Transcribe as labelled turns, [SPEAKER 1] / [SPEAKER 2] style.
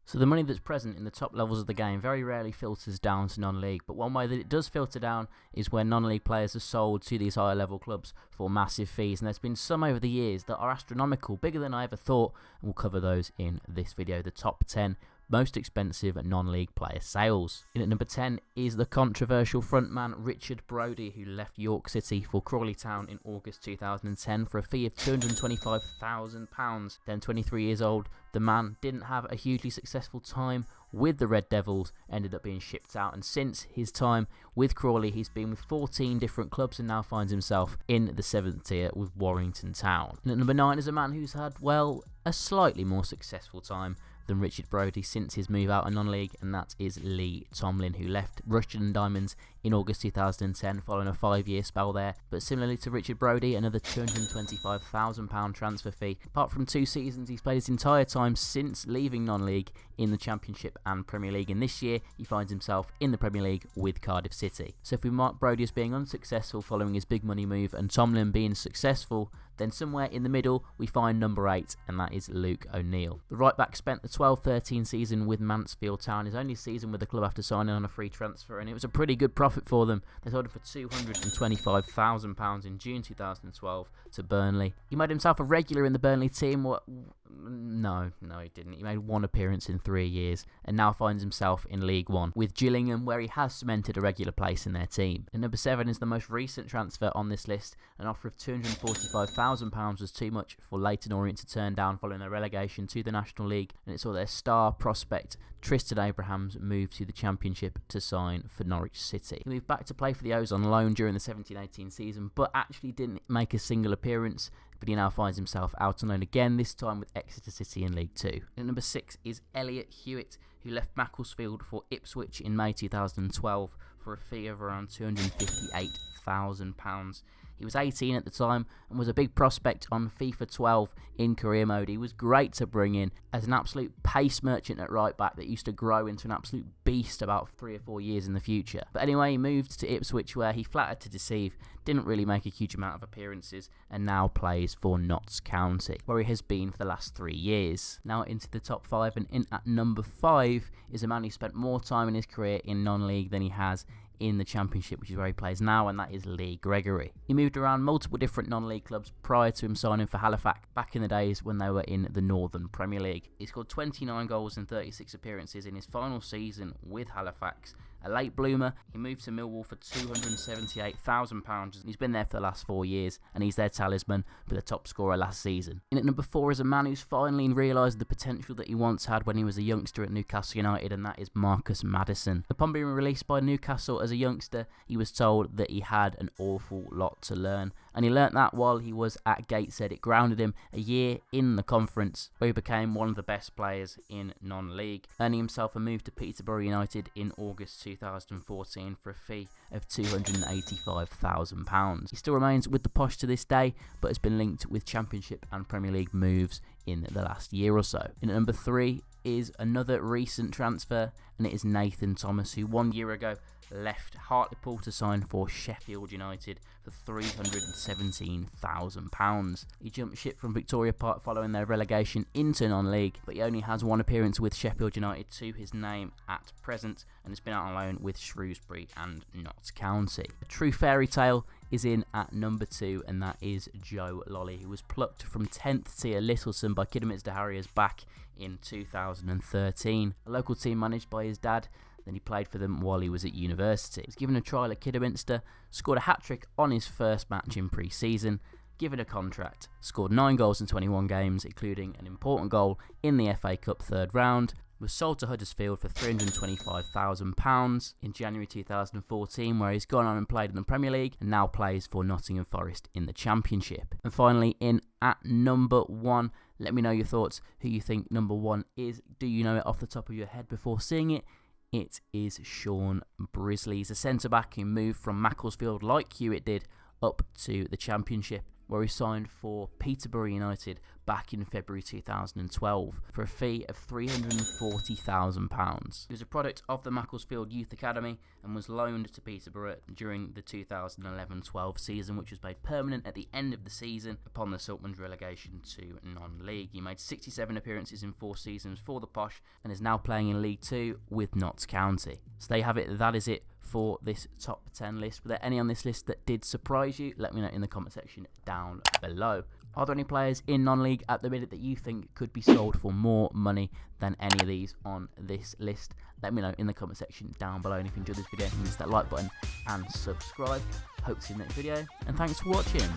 [SPEAKER 1] So the money that's present in the top levels of the game very rarely filters down to non-league, but one way that it does filter down is when non-league players are sold to these higher level clubs for massive fees, and there's been some over the years that are astronomical, bigger than I ever thought, and we'll cover those in this video, the top 10 most expensive non-league player sales. In at number 10 is the controversial frontman Richard Brodie, who left York City for Crawley Town in August 2010 for a fee of £225,000. Then 23 years old, the man didn't have a hugely successful time with the Red Devils, ended up being shipped out, and since his time with Crawley he's been with 14 different clubs and now finds himself in the 7th tier with Warrington Town. And at number 9 is a man who's had, well, a slightly more successful time than Richard Brodie since his move out of non-league, and that is Leigh Tomlin, who left Rushden Diamonds in August 2010 following a 5-year spell there. But similarly to Richard Brodie, another £225,000 transfer fee. Apart from 2 seasons, he's played his entire time since leaving non-league in the Championship and Premier League, and this year he finds himself in the Premier League with Cardiff City. So if we mark Brodie as being unsuccessful following his big money move and Tomlin being successful, then somewhere in the middle we find number 8, and that is Luke O'Neill. The right back spent the 12-13 season with Mansfield Town, his only season with the club after signing on a free transfer, and it was a pretty good profit for them. They sold him for £225,000 in June 2012 to Burnley. He made himself a regular in the Burnley team. No, he didn't. He made 1 appearance in 3 years and now finds himself in League One with Gillingham, where he has cemented a regular place in their team. And number 7 is the most recent transfer on this list. An offer of £245,000 was too much for Leyton Orient to turn down following their relegation to the National League, and it saw their star prospect Tristan Abrahams move to the Championship to sign for Norwich City. He moved back to play for the O's on loan during the 17-18 season, but actually didn't make a single appearance. But he now finds himself out on loan again, this time with Exeter City in League 2. And number 6 is Elliot Hewitt, who left Macclesfield for Ipswich in May 2012 for a fee of around £258,000. He was 18 at the time and was a big prospect on FIFA 12 in career mode. He was great to bring in as an absolute pace merchant at right back that used to grow into an absolute beast about 3 or 4 years in the future. But anyway, he moved to Ipswich, where he flattered to deceive, didn't really make a huge amount of appearances, and now plays for Notts County, where he has been for the last 3 years. Now into the top 5, and in at number 5 is a man who spent more time in his career in non-league than he has in the Championship, which is where he plays now, and that is Lee Gregory. He moved around multiple different non-league clubs prior to him signing for Halifax back in the days when they were in the Northern Premier League. He scored 29 goals in 36 appearances in his final season with Halifax. A late bloomer, he moved to Millwall for £278,000. He's been there for the last 4 years, and he's their talisman, but the top scorer last season. In at number 4 is a man who's finally realised the potential that he once had when he was a youngster at Newcastle United, and that is Marcus Madison. Upon being released by Newcastle as a youngster, he was told that he had an awful lot to learn, and he learnt that while he was at Gateshead. It grounded him a year in the conference, where he became one of the best players in non-league, earning himself a move to Peterborough United in August 2014 for a fee of £285,000. He still remains with the Posh to this day, but has been linked with Championship and Premier League moves in the last year or so. In at number 3 is another recent transfer, and it is Nathan Thomas, who 1 year ago left Hartlepool to sign for Sheffield United for £317,000. He jumped ship from Victoria Park following their relegation into non-league, but he only has 1 appearance with Sheffield United to his name at present, and has been out on loan with Shrewsbury and Notts County. A true fairy tale is in at number 2, and that is Joe Loli, who was plucked from 10th tier Littleton by Kidderminster Harriers back in 2013. A local team managed by his dad, then he played for them while he was at university. He was given a trial at Kidderminster, scored a hat-trick on his first match in pre-season, given a contract, scored 9 goals in 21 games, including an important goal in the FA Cup third round, was sold to Huddersfield for £325,000 in January 2014, where he's gone on and played in the Premier League and now plays for Nottingham Forest in the Championship. And finally, in at number 1, let me know your thoughts, who you think number 1 is. Do you know it off the top of your head before seeing it? It is Shawn Bruce Lee. He's a centre-back who moved from Macclesfield, like Hewitt did, up to the Championship. where he signed for Peterborough United back in February 2012 for a fee of £340,000. He was a product of the Macclesfield Youth Academy and was loaned to Peterborough during the 2011-12 season, which was made permanent at the end of the season upon the Saltman's relegation to non-league. He made 67 appearances in 4 seasons for the Posh and is now playing in League 2 with Notts County. So there you have it, that is it for this top 10 list. Were there any on this list that did surprise you? Let me know in the comment section down below. Are there any players in non-league at the minute that you think could be sold for more money than any of these on this list? Let me know in the comment section down below. And if you enjoyed this video, hit that like button and subscribe. Hope to see you in the next video, and thanks for watching.